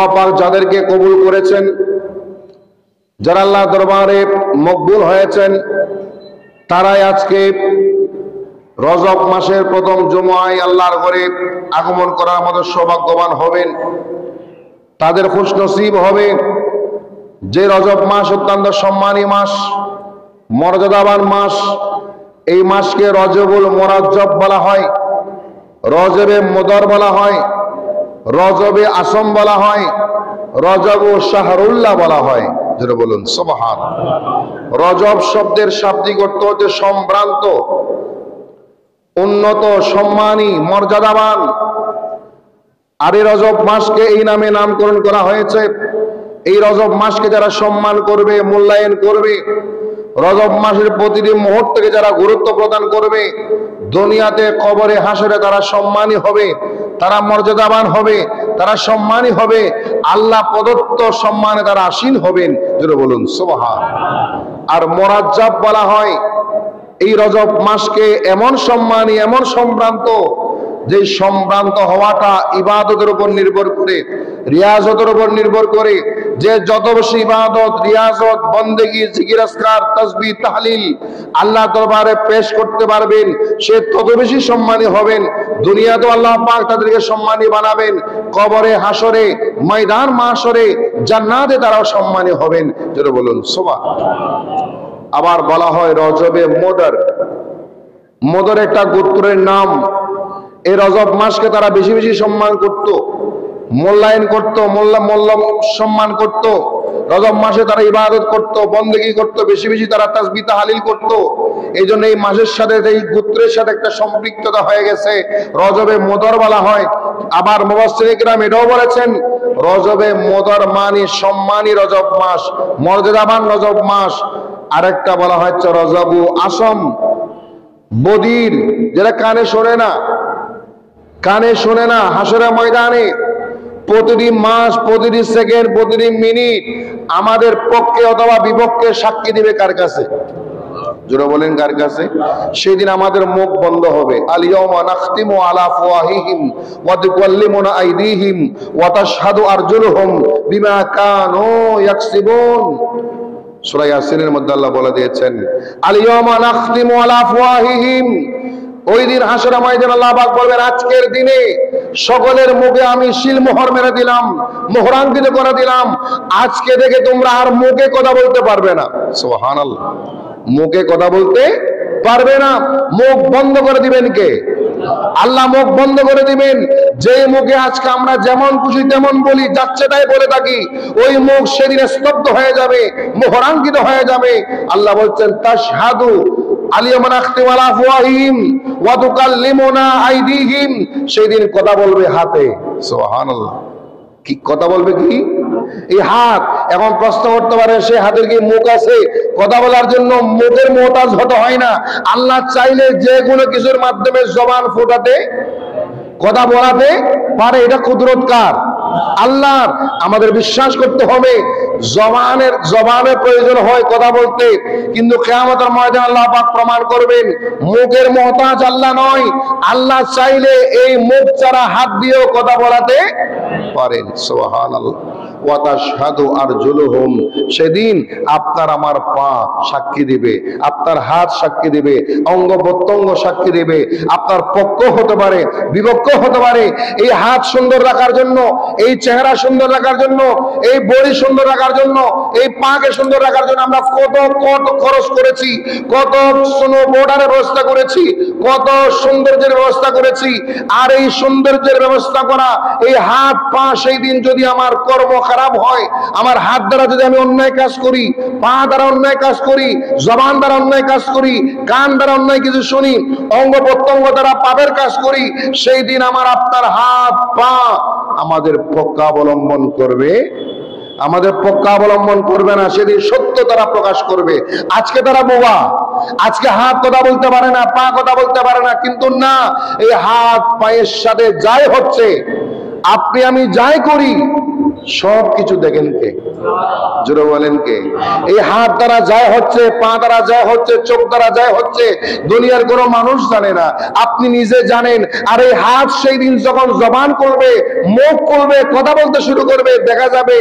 আল্লাহ পাক যাদেরকে কবুল করেছেন, যারা আল্লাহ দরবারে মকবুল হয়েছেন, তারাই আজকে রজব মাসের প্রথম জুমআয় আল্লাহর ঘরে আগমন করার মতো সৌভাগ্যবান হবেন। তাদের খুশনসিব হবে যে রজব মাস অত্যন্ত সম্মানী মাস, মর্যাদাবান মাস। এই মাসকে রজবুল মুরাজ্জব বলা হয়, রজবে মুদর বলা হয়, রজবে আসম বলা হয়, রজব শাহরুল্লাহ বলা হয়। যেটা বলুন সুবহানাল্লাহ। রজব শব্দের শাব্দিক অর্থ হচ্ছে সম্ভ্রান্ত, উন্নত, সম্মানী, মর্যাদাবান। আর এই রজব মাসকে এই নামে নামকরণ করা হয়েছে। এই রজব মাসকে যারা সম্মান করবে, মূল্যায়ন করবে, রজব মাসের প্রতিটি মুহূর্তকে যারা গুরুত্ব প্রদান করবে, দুনিয়াতে, কবরে, হাসরে তারা সম্মানী হবে, তারা মর্যাদাবান হবে, তারা সম্মানী হবে, আল্লাহ প্রদত্ত সম্মানে তারা আসীন হবেন। যেটা বলুন সুবহানাল্লাহ। আর মুরাজ্জাব বলা হয় এই রজব মাসকে এমন সম্মানী, এমন সম্ভ্রান্ত, যে সম্ভ্রান্ত হওয়াটা ইবাদতের উপর নির্ভর করে, রিয়াজতের উপর নির্ভর করে। যে যত বেশি ইবাদত, রিয়াজত, বন্দেগী, জিকির, আজকার, তাসবিহ, তাহলিল আল্লাহ দরবারে পেশ করতে পারবেন, সে তত বেশি সম্মানী হবেন। দুনিয়াতেও আল্লাহ পাক তাদেরকে সম্মানী বানাবেন, কবরে, হাসরে, ময়দান মাশরে, জান্নাতে তারাও সম্মানী হবেন। যেটা বলুন সুবহানাল্লাহ। আবার বলা হয় রজবে মুদর। মুদর একটা গোত্রের নাম। এই রজব মাসকে তারা বেশি বেশি সম্মান করত, মূল্যায়ন করত, সম্মান করত। রজব মাসে তারা ইবাদত করত, বন্দেগী করত, বেশি বেশি তারা তাসবিহ তাহলিল করত। এই জন্য এই মাসের সাথে, এই গোত্রের সাথে একটা সম্পৃক্ততা হয়ে গেছে, রজবে মুদর বলা হয়। আবার মুফাসসিরিনে কিরাম এটাও বলেছেন রজবে মুদর মানে সম্মানী রজব মাস, মর্যাদাবান রজব মাস। আরেকটা বলা হচ্ছে রজবু আসম, বদির, যেটা কানে শোনে না, কানে শোনে না। হাসরের ময়দানে প্রতিটি মাস, প্রতিটি সেকেন্ড, প্রতিটি মিনিট আমাদের পক্ষে অথবা বিপক্ষে সাক্ষী দিবে কার কাছে? জোরে বলেন কার কাছে? সেদিন আমাদের মুখ বন্ধ হবে। আল ইয়াউমা নাখতিমু আলা আফওয়াহিহিম ওয়া তুকাল্লিমুনা আইদিহিম ওয়া তাশহাদু আরজুলুহুম বিমা কানু ইয়াকসিবুন। সূরা ইয়াসিনের মধ্যে আল্লাহ বলে দিয়েছেন আল ইয়াউমা নাখতিমু আলা আফওয়াহিহিম। ওই দিন হাসরের ময়দানে আল্লাহ পাক বলবেন আজকের দিনে সকলের মুখে আমি সিলমোহর মেরে দিলাম, মোহরাঙ্কিত করে দিলাম। আজকে থেকে তোমরা আর মুখে কথা বলতে পারবে না। সুবহানাল্লাহ। মুখে কথা বলতে পারবে না। মুখ বন্ধ করে দিবেন কে? আল্লাহ মুখ বন্ধ করে দিবেন। যে মুখে আজকে আমরা যেমন খুশি তেমন বলি, যাচ্ছে তাই বলে থাকি, ওই মুখ সেদিন স্তব্ধ হয়ে যাবে, মোহরাঙ্কিত হয়ে যাবে। আল্লাহ বলছেন তাশহাদু আলিয়ামা নাখতিমু আলা আফওয়াহিহিম ওয়া তুকাল্লিমুনা আইদিহিম। সেদিন কথা বলবে হাতে। সুবহানাল্লাহ। কি কথা বলবে? কি? এই হাত। এখন প্রশ্ন করতে পারে সে হাতের কি মুখ আছে? কথা বলার জন্য মুখের মোহতাজ হতে হয় না। আল্লাহ চাইলে যে কোনো কিছুর মাধ্যমে জবান ফোটাতে, কথা বলাতে পারে। এটা কুদরত কার? আল্লাহর। আমাদের বিশ্বাস করতে হবে জবানের প্রয়োজন হয় কথা বলতে, কিন্তু কিয়ামতের ময়দানে আল্লাহ পাক প্রমাণ করবেন মুখের মুহতাজ আল্লাহ নয়। আল্লাহ চাইলে এই মুখ ছাড়া হাত দিয়েও কথা বলাতে পারেন। সুবহানাল্লাহ। ওয়া তাশহাদু আরজুলুহুম। সেদিন আপনার আমার পা সাক্ষী দিবে, আপনার হাত সাক্ষী দিবে, অঙ্গ প্রত্যঙ্গ সাক্ষী দিবে। আপনার পক্ষ হতে পারে, বিপক্ষ হতে পারে। এই হাত সুন্দর রাখার জন্য, এই চেহারা সুন্দর রাখার জন্য, এই বডি সুন্দর রাখার জন্য, এই পাকে সুন্দর রাখার জন্য আমরা কত খরচ করেছি, কত স্নো বোর্ডারের ব্যবস্থা করেছি, কত সৌন্দর্যের ব্যবস্থা করেছি। আর এই সৌন্দর্যের ব্যবস্থা করা এই হাত পা সেই দিন যদি আমার কর্ম খারাপ হয়, আমার হাত দ্বারা যদি আমি অন্যায় কাজ করি, পা দ্বারা অন্যায় কাজ করি, জবান দ্বারা অন্যায় কাজ করি, কান দ্বারা অন্যায় কিছু শুনি, অঙ্গ প্রত্যঙ্গ দ্বারা পাপের কাজ করি, সেই দিন আমার আপনার হাত পা আমাদের পক্ষ অবলম্বন করবে, আমাদের পক্ষ অবলম্বন করবে না। সেদিন সত্য তারা প্রকাশ করবে। আজকে তারা বোবা, আজকে হাত কথা বলতে পারে না, পা কথা বলতে পারে না, কিন্তু না, এই হাত পায়ের সাথে যাই হচ্ছে, আপনি আমি যাই করি, সব কিছু দেখেন কে? জোরে বলেন কে? এই হাত দ্বারা যায় হচ্ছে, পা দ্বারা যায় হচ্ছে, চোখ দ্বারা যায় হচ্ছে, দুনিয়ার কোনো মানুষ জানে না, আপনি নিজে জানেন। আর এই হাত সেই দিন যখন জবান করবে, মুখ করবে, কথা বলতে শুরু করবে, দেখা যাবে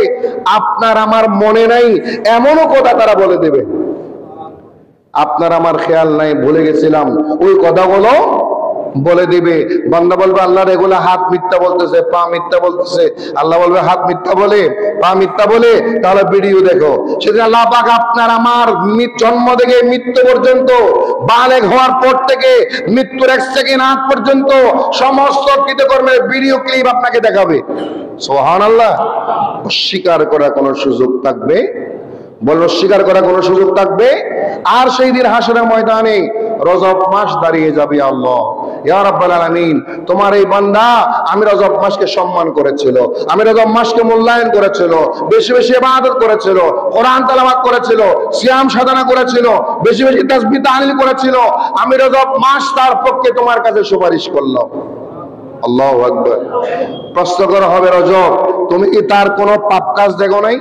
আপনার আমার মনে নাই এমনও কথা তারা বলে দেবে, আপনার আমার খেয়াল নাই, ভুলে গেছিলাম, ওই কথাগুলো বলে দিবে। বান্দা বলবে আল্লাহর এগুলা হাত মিথ্যা বলতেছে, পা মিথ্যা বলতেছে। আল্লাহ বলবে হাত মিথ্যা বলে, পা মিথ্যা বলে, তাহলে ভিডিও দেখো। সেদিন আল্লাহ পাক আপনার আমার জন্ম থেকে মৃত্যু পর্যন্ত, বালেগ হওয়ার পর থেকে মৃত্যুর 1 সেকেন্ড আগ পর্যন্ত সমস্ত কৃতকর্মের ভিডিও ক্লিপ আপনাকে দেখাবে। সুবহানাল্লাহ। অস্বীকার করার কোনো সুযোগ থাকবে? বলল স্বীকার করার কোনো সুযোগ থাকবে? আর সেই দিন হাসরের ময়দানে রজব মাস দাঁড়িয়ে যাবে, আল্লাহ ইয়া রাব্বাল আলামিন, তোমার এই বান্দা আমি রজব মাসকে সম্মান করেছিল, আমি রজব মাসকে মূল্যায়ন করেছিল, বেশি বেশি ইবাদত করেছিল, কোরআন তেলাওয়াত করেছিল, সিয়াম সাধনা করেছিল, বেশি বেশি তাসবিহ তাহলিল করেছিল, আমি রজব মাস তার পক্ষে তোমার কাছে সুপারিশ করলাম। আল্লাহু আকবার। প্রশ্ন করা হবে, রজব তুমি কি তার কোনো পাপ কাজ দেখো নাই?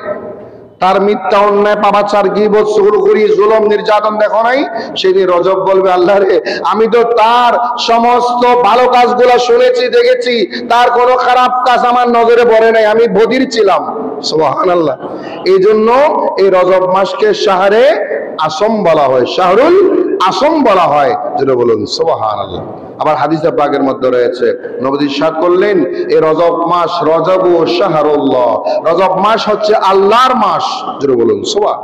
তার মিথ্যা, অন্যায়, পাপাচার, গীবত, চুগলখড়ি, জুলুম, নির্যাতন দেখো নাই? সেদিন রজব বলবে আল্লাহ রে, আমি তো তার সমস্ত ভালো কাজগুলো শুনেছি, দেখেছি, তার কোনো খারাপ কাজ আমার নজরে পড়ে নাই, আমি বধির ছিলাম। সুবহানাল্লাহ। এই জন্য এই রজব মাসকে শাহরে আসম বলা হয়, শাহরুল আসম বলা হয়। যেটা বলুন সুবহানাল্লাহ। আবার হাদিসে পাকের মধ্যে রয়েছে, নবী ইরশাদ করলেন, এই রজব মাস, রজবু শাহরুল্লাহ, রজব মাস হচ্ছে আল্লাহর মাস। যেটা বলুন সুবহান।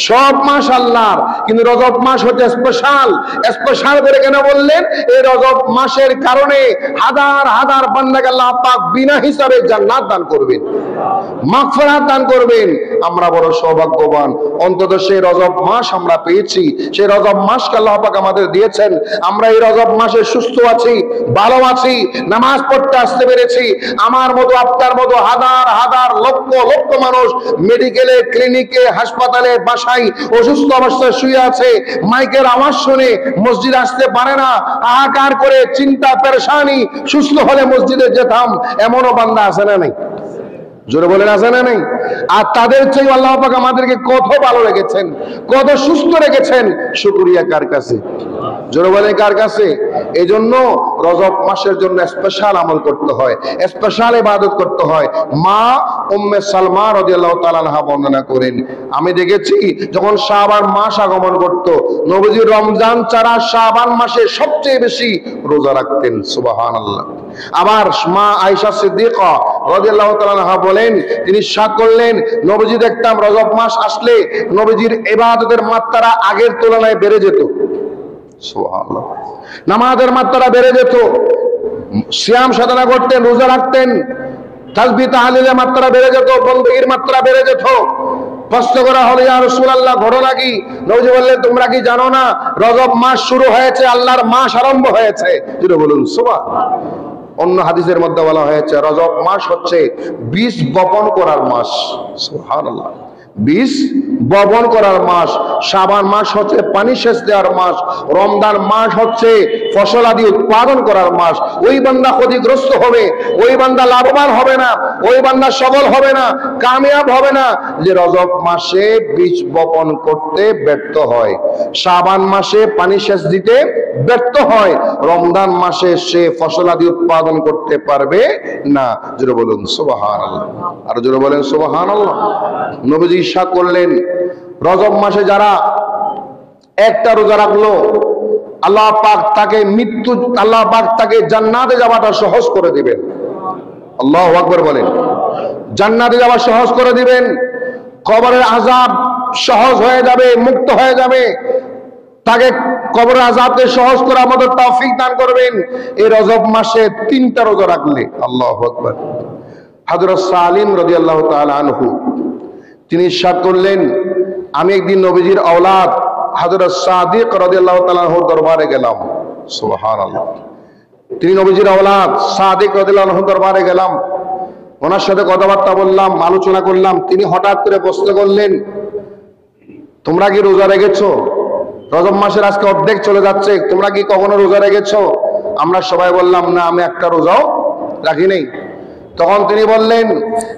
সব মাস আল্লাহর, কিন্তু রজব মাস হচ্ছে স্পেশাল। স্পেশাল করে কেন বললেন? এই রজব মাসের কারণে হাজার হাজার বান্দাকে আল্লাহ পাক বিনা হিসাবে জান্নাত দান করবেন, মাগফিরাত দান করবেন। আমরা বড় সৌভাগ্যবান, অন্তত সেই রজব মাস আমরা পেয়েছি, সেই রজব মাসকে আল্লাহ পাক আমাদের দিয়েছেন। আমরা এই রজব মাসে সুস্থ আছি, ভালো আছি, নামাজ পড়তে আসতে পেরেছি। আমার মতো, আপনার মতো হাজার হাজার লক্ষ লক্ষ মানুষ মেডিকেলে, ক্লিনিকে, হাসপাতালে, বাসায় অসুস্থ অবস্থায় শুয়ে আছে, মাইকের আওয়াজ শুনে মসজিদে আসতে পারে না, হাহাকার করে, চিন্তা পেরেশানি, সুস্থ হলে মসজিদে যেতাম, এমনও বান্দা আছে না নাই? জোরে বলেন আছে না নেই? আর তাদের চেয়ে আল্লাহ পাক আমাদেরকে কত ভালো রেখেছেন, কত সুস্থ রেখেছেন, শুকরিয়া কার কাছে? জোরে বলেন কার কাছে? এই জন্য রজব মাসের জন্য স্পেশাল আমল করতে হয়, স্পেশাল ইবাদত করতে হয়। মা উম্মে সালমা রাদিয়াল্লাহু তাআলা আনহা বর্ণনা করেন, আমি দেখেছি যখন শাবান মাস আগমন করত, নবীজি রমজান ছাড়া শাবান মাসে সবচেয়ে বেশি রোজা রাখতেন। সুবহানাল্লাহ। আবার মা আয়েশা সিদ্দিকা রাদিয়াল্লাহু তাআলা আনহা বলেন, তিনি ইরশাদ করলেন, নবীজি দেখতাম রজব মাস আসলে নবীজির ইবাদতের মাত্রা আগের তুলনায় বেড়ে যেত। সুবহানাল্লাহ। নামাজের মাত্রা বেড়ে যেত, সিয়াম সাধনা করতেন, রোজা রাখতেন, তাসবিহ তাহলিলের মাত্রা বেড়ে যেত, বন্দেগীর মাত্রা বেড়ে যেত। প্রশ্ন করা হলো, ইয়া রাসূলুল্লাহ ঘটনা কি? নবীজি বললেন, তোমরা কি জানো না রজব মাস শুরু হয়েছে, আল্লাহর মাস আরম্ভ হয়েছে? যেটা বলুন সুবহানাল্লাহ। অন্য হাদিসের মধ্যে বলা হয়েছে রজব মাস হচ্ছে বীজ বপন করার মাস। সুবহানাল্লাহ। বীজ বপন করার মাস। শাবান মাস হচ্ছে পানি সেচ দেওয়ার মাস। রমজান মাস হচ্ছে ফসল আদি উৎপাদন করার মাস। ওই বান্দা ক্ষতিগ্রস্ত হবে, ওই বান্দা লাভবান হবে না, ওই বান্দা সফল হবে না, কামিয়াব হবে না, যে রজব মাসে বীজ বপন করতে ব্যর্থ হয়, শাবান মাসে পানি সেচ দিতে ব্যর্থ হয়, রমজান মাসে সে ফসল আদি উৎপাদন করতে পারবে না। জোরে বলুন সুবহানাল্লাহ। আর জোরে বলেন সুবহানাল্লাহ। নবীজি ইরশাদ করলেন, রজব মাসে যারা একটা রোজা রাখলো, আল্লাহ পাক তাকে মৃত্যু, আল্লাহ পাক তাকে জান্নাতে যাওয়াটা সহজ করে দিবেন। আল্লাহু আকবার বলেন। জান্নাতে যাওয়া সহজ করে দিবেন, কবরের আযাব সহজ হয়ে যাবে, মুক্ত হয়ে যাবে, তাকে কবরের আযাবকে সহজ করার মতো তৌফিক দান করবেন এই রজব মাসে 3টা রোজা রাখলে। আল্লাহু আকবার। হযরত সালিম রাদিয়াল্লাহু তাআলা আনহু তিনি ইরশাদ করলেন, আমি একদিন নবীজির আওলাদ হযরত সাদিক রাদিয়াল্লাহু তাআলা আনহুর দরবারে গেলাম। সুবহানাল্লাহ। তিনি নবীজির আওলাদ সাদিক রাদিয়াল্লাহু আনহুর দরবারে গেলাম, ওনার সাথে কথাবার্তা বললাম, আলোচনা করলাম। তিনি হঠাৎ করে প্রশ্ন করলেন, তোমরা কি রোজা রেখেছো? রজব মাসের আজকে অর্ধেক চলে যাচ্ছে, তোমরা কি কখনো রোজা রেখেছো? আমরা সবাই বললাম, না, আমি একটা রোজাও রাখি নাই। তখন তিনি বললেন,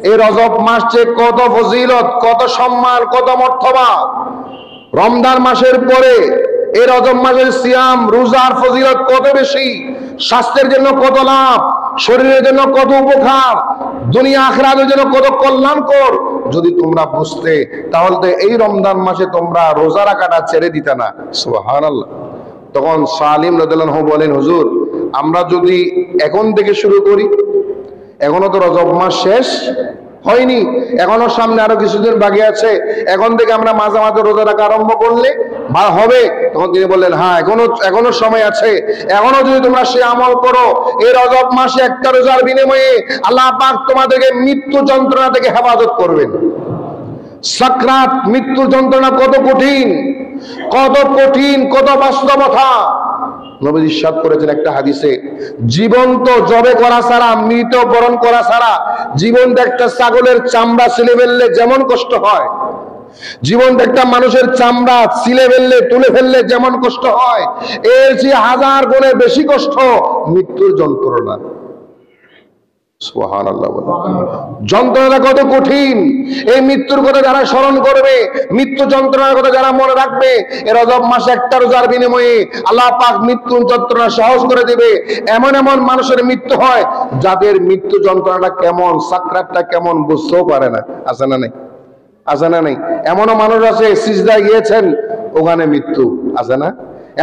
এই রজব মাস যে কত ফজিলত, কত সম্মান, কত মর্তবা। রমজান মাসের পরে এই রজব মাসের সিয়াম রোজার ফজিলত কত বেশি, স্বাস্থ্যের জন্য কত লাভ, শরীরের জন্য কত উপকার, দুনিয়া আখিরাতের জন্য কত কল্যাণকর। যদি তোমরা বুঝতে, তাহলে তো এই রমজান মাসে তোমরা রোজা রাখাটা ছেড়ে দিতে না। সুবহানাল্লাহ। তখন সালিম রাদিয়াল্লাহু আনহু বলেন, হুজুর আমরা যদি এখন থেকে শুরু করি, এখনো তো রজব মাস শেষ হয়নি, এখনো সামনে আরো কিছুদিন বাকি আছে, এখন থেকে আমরা মাঝে মাঝে রোজা রাখা আরম্ভ করলে বা হবে। তখন তিনি বললেন, হ্যাঁ এখনো সময় আছে, এখনো যদি তোমরা সে আমল করো, এই রজব মাসে একটা রোজার বিনিময়ে আল্লাহ পাক তোমাদেরকে মৃত্যু যন্ত্রণা থেকে হেফাজত করবেন। সাকরাত, মৃত্যু যন্ত্রণা কত কঠিন, কত কঠিন, কত বাস্তবতা। নবী ইরশাদ করেছেন একটা হাদিসে, জীবন্ত জবে করা ছাড়া, মৃত বরণ করা ছাড়া, জীবন্ত একটা ছাগলের চামড়া ছিলে ফেললে যেমন কষ্ট হয়, জীবন্ত একটা মানুষের চামড়া ছিলে ফেললে, তুলে ফেললে যেমন কষ্ট হয়, এর চেয়ে 1000 গুণে বেশি কষ্ট মৃত্যুর যন্ত্রণা। সুবহানাল্লাহ। যন্ত্রণা কত কঠিন, এই মৃত্যুর কথা যারা স্মরণ করবে, মৃত্যু যন্ত্রণার কথা যারা মনে রাখবে, এই রজব মাসে একটা রোজার বিনিময়ে আল্লাহ পাক মৃত্যু যন্ত্রণা সহজ করে দিবে। এমন এমন মানুষের মৃত্যু হয় যাদের মৃত্যু যন্ত্রণাটা কেমন, সাকরাতটা কেমন বুঝতেও পারে না। আছে না নাই? আছে না নাই? এমনও মানুষ আছে সিজদায় গিয়েছেন, ওখানে মৃত্যু। আছে না?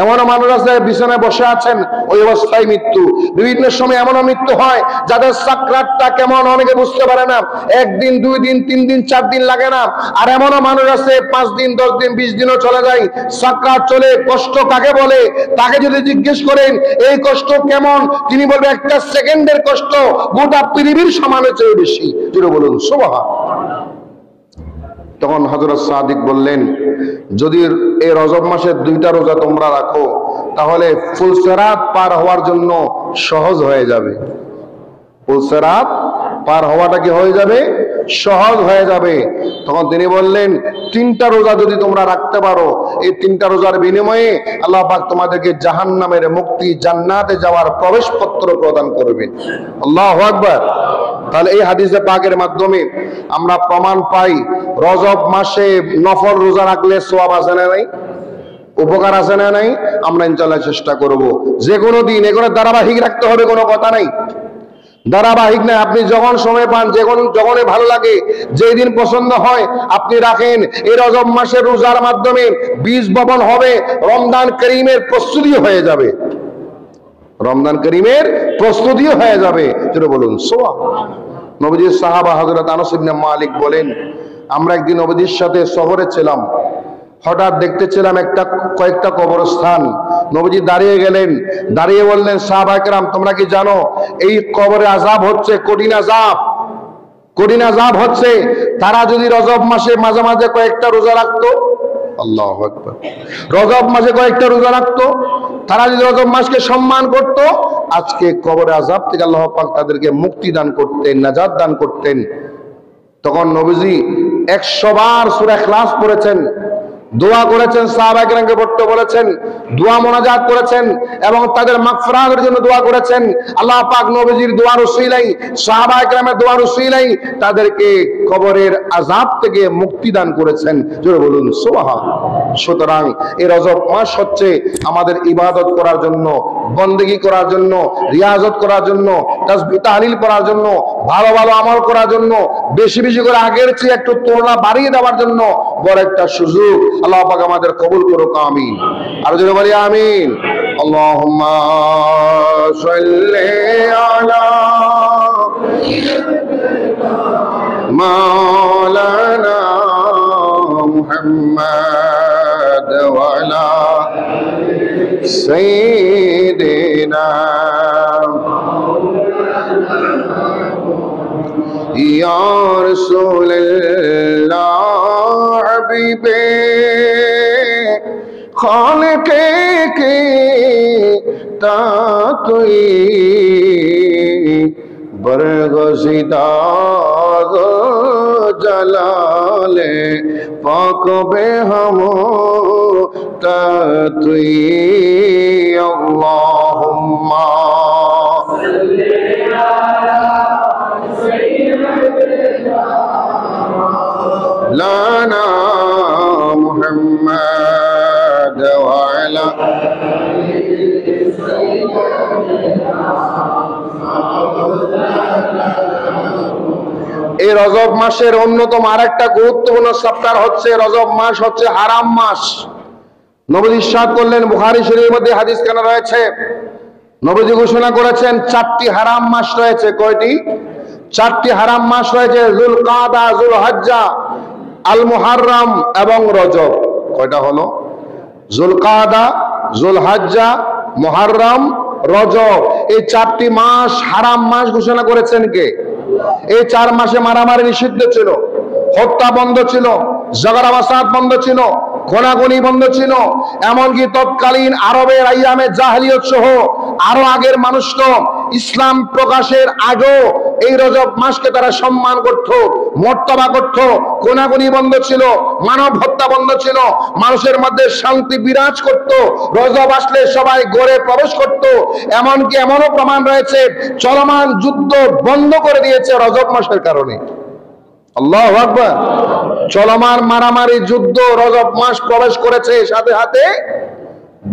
এমনও মানুষ আছে বিছানায় বসে আছেন, ওই অবস্থায় মৃত্যু। বিভিন্ন সময় এমনও মৃত্যু হয় যাদের সাকরাতটা কেমন অনেকে বুঝতে পারে না, 1 দিন 2 দিন 3 দিন 4 দিন লাগে না। আর এমনও মানুষ আছে 5 দিন 10 দিন 20 দিনও চলে যায়, সাকরাত চলে। কষ্ট কাকে বলে? তাকে যদি জিজ্ঞেস করেন এই কষ্ট কেমন, তিনি বলবে একটা সেকেন্ডের কষ্ট গোটা পৃথিবীর সমানের চেয়ে বেশি। জোরে বলুন সুবহান। তখন হযরত সাদিক বললেন, যদি এই রজব মাসের 2টা রোজা তোমরা রাখো, তাহলে ফুলসেরাত পার হওয়ার জন্য সহজ হয়ে যাবে। ফুলসেরাত পার হওয়াটা কি হয়ে যাবে? সহজ হয়ে যাবে। তখন তিনি বললেন, 3টা রোজা যদি তোমরা রাখতে পারো, এই 3টা রোজার বিনিময়ে আল্লাহ পাক তোমাদেরকে জাহান্নামের মুক্তি, জান্নাতে যাওয়ার প্রবেশপত্র প্রদান করবে। আল্লাহু আকবার। তাহলে এই হাদিসে পাকের মাধ্যমে আমরা প্রমাণ পাই, রজব মাসে নফল রোজা রাখলে সওয়াব আছে না নাই, উপকার আছে না নাই। আমরা ইনশাআল্লাহ চেষ্টা করব যে কোনো দিন এগুলো ধারাবাহিক রাখতে হবে, কোনো কথা নাই। ধারাবাহিক নাই, আপনি যখন সময় পান, যখনই ভালো লাগে, যেই দিন পছন্দ হয় আপনি রাখেন। এই রজব মাসের রোজার মাধ্যমে বীজ বপন হবে, রমজান করিমের প্রস্তুতিও হয়ে যাবে। রমজান করিমের প্রস্তুতিও হয়ে যাবে। যেটা বলুন সুবহানাল্লাহ। নবীজির সাহাবা হযরত আনাস ইবনে মালিক বলেন, আমরা একদিন নবীজির সাথে শহরে ছিলাম, হঠাৎ দেখতেছিলাম কয়েকটা কবরস্থান। নবীজি দাঁড়িয়ে গেলেন, দাঁড়িয়ে বললেন, সাহাবায়ে কেরাম তোমরা কি জানো এই কবরে আযাব হচ্ছে, কঠিন আযাব হচ্ছে। তারা যদি রজব মাসে মাঝে মাঝে কয়েকটা রোজা রাখতো, আল্লাহু আকবার, রজব মাসে কয়েকটা রোজা রাখতো, তারা যদি রজব মাসকে সম্মান করত, আজকে কবরে আযাব থেকে আল্লাহ পাক তাদেরকে মুক্তি দান করতেন, নাজাত দান করতেন। তখন নবীজি 100 বার সূরা ইখলাস পড়েছেন, দোয়া করেছেন, সাহাবায়ে কেরামকে পড়তে বলেছেন, দোয়া মোনাজাত করেছেন এবং তাদের মাগফিরাতের জন্য দোয়া করেছেন। আল্লাহ পাক নবীজির দোয়ার উসিলাই, সাহাবায়ে কেরামের দোয়ার উসিলাই তাদেরকে কবরের আযাব থেকে মুক্তি দান করেছেন। জোরে বলুন সুবহানাল্লাহ। সুতরাং এই রজব মাস হচ্ছে আমাদের ইবাদত করার জন্য, বন্দেগী করার জন্য, রিয়াজত করার জন্য, তাসবিহ তাহলিল করার জন্য, ভালো ভালো আমল করার জন্য, বেশি বেশি করে আগের চেয়ে একটু তুলনা বাড়িয়ে দেওয়ার জন্য বড় একটা সুযোগ। আল্লাহ পাক আমাদের কবুল করুক, আমিন। আর যদি বলি আমিন। আল্লাহুম্মা সাল্লি আলা মাওলানা মুহাম্মাদ ওয়া আলা সাইয়্যিদিনা ইয়া রাসূলুল্লাহ হাবিবে খালিকে কে তা তুই বরগজিদা জালালে পাক বে হাম তা তুই আল্লাহুম্মা সাল্লি আলা লানা মুহাম্মাদ ওয়া আলা এই রজব মাসের অন্যতম আরেকটা গুরুত্বপূর্ণ সপ্তাহ হচ্ছে রজব মাস হচ্ছে হারাম মাস। নবী ইরশাদ করলেন, বুখারী শরীফের মধ্যে হাদিস কেন রয়েছে, নবীজি ঘোষণা করেছেন 4টি হারাম মাস রয়েছে। কয়টি? 4টি হারাম মাস রয়েছে, যুলকাদা, যুলহজ্জা, আল মুহাররম এবং রজব। কয়টা হলো? যুলকাদা, যুলহজ্জা, মুহাররম, রজব। এই 4টি মাস হারাম মাস ঘোষণা করেছেন কে? এই 4 মাসে মারামারি নিষিদ্ধ ছিল, হত্যা বন্ধ ছিল, ঝগড়া ফাসাদ বন্ধ ছিল, গোনাগুনি বন্ধ ছিল। এমনকি তৎকালীন আরবের আইয়ামে জাহেলিয়ত সহ আরো আগের মানুষ তো ইসলাম প্রকাশের আগেও এই রজব মাসকে তারা সম্মান করত, মর্তবা করত। গোনাগুনি বন্ধ ছিল, মানব হত্যা বন্ধ ছিল, মানুষের মধ্যে শান্তি বিরাজ করত। রজব আসলে সবাই ঘরে প্রবেশ করত। এমনকি এমনও প্রমাণ রয়েছে চলমান যুদ্ধ বন্ধ করে দিয়েছে রজব মাসের কারণে। আল্লাহু আকবার। চলমান মারামারি যুদ্ধ রজব মাস প্রবেশ করেছে, সাথে সাথে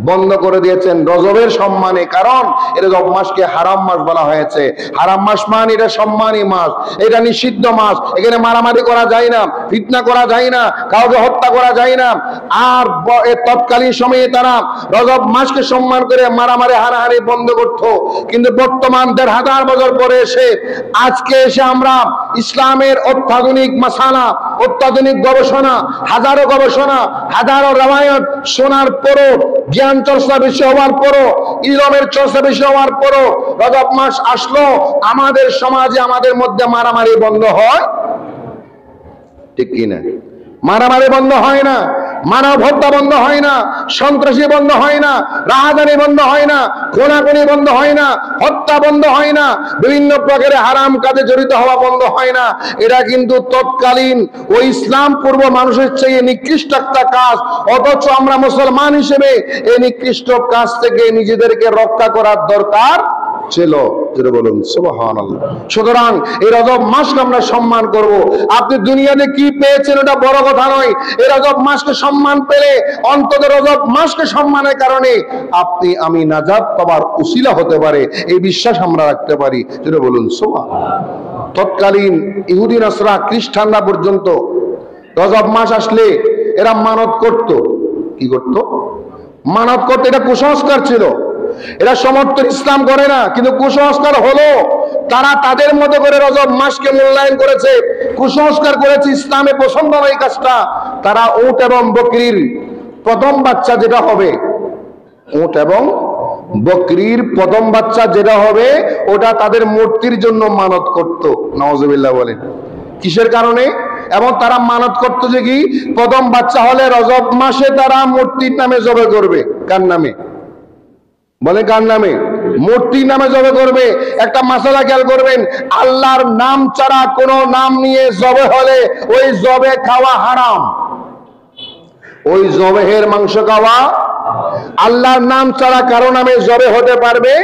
বন্ধ করে দিয়েছেন রজবের সম্মানে। কারণ এই রজব মাসকে হারাম মাস বলা হয়েছে। হারাম মাস মানে এটা সম্মানী মাস, এটা নিষিদ্ধ মাস। এখানে মারামারি করা যায় না, ফিতনা করা যায় না, কাউকে হত্যা করা যায় না। আর তৎকালীন সময়ে তারা রজব মাসকে সম্মান করে মারামারি হানাহানি বন্ধ করত। কিন্তু বর্তমান 1500 বছর পরে এসে আজকে এসে আমরা ইসলামের অত্যাধুনিক মাসালা, অত্যাধুনিক গবেষণা, হাজারো গবেষণা, হাজারো রামায়ণ শোনার পরও, জ্ঞান চর্চা বেশি হওয়ার পরও, ইলমের চর্চা বেশি হওয়ার পরও রজব মাস আসলো, আমাদের সমাজে আমাদের মধ্যে মারামারি বন্ধ হয়? ঠিক কিনা? মারামারি বন্ধ হয় না, মানব হত্যা বন্ধ হয় না, সন্ত্রাসী বন্ধ হয় না, রাহাজানি বন্ধ হয় না, খুনাখুনি বন্ধ হয় না, হত্যা বন্ধ হয় না, বিভিন্ন প্রকারের হারাম কাজে জড়িত হওয়া বন্ধ হয় না। এটা কিন্তু তৎকালীন ওই ইসলাম পূর্ব মানুষের চেয়ে নিকৃষ্ট একটা কাজ। অথচ আমরা মুসলমান হিসেবে এই নিকৃষ্ট কাজ থেকে নিজেদেরকে রক্ষা করার দরকার ছিল। বলুন সুবহানাল্লাহ। সুতরাং এই রজব মাসকে আমরা সম্মান করব। আপনি দুনিয়াতে কি পেয়েছেন ওটা বড় কথা নয়। এই রজব মাসকে সম্মান পেলে অন্তত রজব মাসকে সম্মানের কারণে আপনি আমি নাজাত পাওয়ার উসিলা হতে পারে, এই বিশ্বাস আমরা রাখতে পারি। যেটা বলুন সুবহানাল্লাহ। তৎকালীন ইহুদি নাসরা খ্রিস্টানরা পর্যন্ত রজব মাস আসলে এরা মানত করত। কি করত? মানত করত। এটা কুসংস্কার ছিল। এরা সমর্থন ইসলাম করে না, কিন্তু কুসংস্কার হলো তারা তাদের মতো করে রজব মাসকে মূল্যায়ন করেছে, কুসংস্কার করেছে। ইসলামে পছন্দ নয় এই কাজটা। তারা উট এবং বকরির প্রথম বাচ্চা যেটা হবে, উট এবং বকরির প্রথম বাচ্চা যেটা হবে ওটা তাদের মূর্তির জন্য মানত করত। নাউজুবিল্লাহ বলেন। কিসের কারণে? এবং তারা মানত করত যে কি প্রথম বাচ্চা হলে রজব মাসে তারা মূর্তির নামে জবে করবে। কার নামে? বলে কার নামে? মূর্তির নামে জবে করবে। একটা মাসালা খেয়াল করবেন, আল্লাহর নাম ছাড়া কোন নাম নিয়ে জবে হলে ওই জবে খাওয়া হারাম। ওই জবেহের মাংস খাওয়া, আল্লাহর নাম ছাড়া কারো নামে জবে হতে পারবে।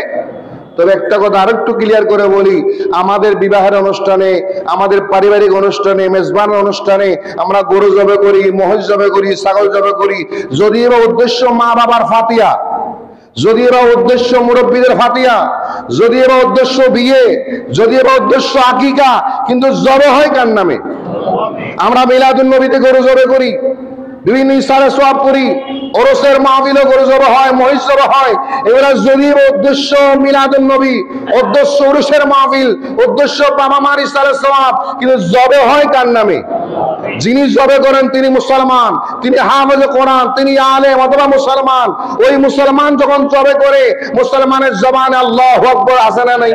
তবে একটা কথা আরেকটু ক্লিয়ার করে বলি, আমাদের বিবাহের অনুষ্ঠানে, আমাদের পারিবারিক অনুষ্ঠানে, মেজবানের অনুষ্ঠানে আমরা গরু জবে করি, মহিষ জবে করি, ছাগল জবে করি। যদিও বা উদ্দেশ্য মা বাবার ফাতিয়া, যদিও বা উদ্দেশ্য মুরব্বীদের ফাতিয়া, যদিও বা উদ্দেশ্য বিয়ে, যদিও বা উদ্দেশ্য আকিকা, কিন্তু জবে হয় কার নামে? আমরা মিলাদুন নবীতে গরু জবে করি, বিভিন্ন ইশারা সওয়াব করি, ওরসের মাহফিলে গরু জবে হয়, মহিষ জবে হয়। এগুলা যদিও উদ্দেশ্য মিলাদুন নবী, উদ্দেশ্য ওরসের মাহফিল, উদ্দেশ্য বাবা মার ইশারা সওয়াব, কিন্তু জবে হয় কার নামে? যিনি জবে করেন তিনি মুসলমান, তিনি হাফেজ কোরআন, তিনি আলেম অথবা মুসলমান। ওই মুসলমান যখন জবে করে, মুসলমানের জবানে আল্লাহু আকবার আছে না নাই?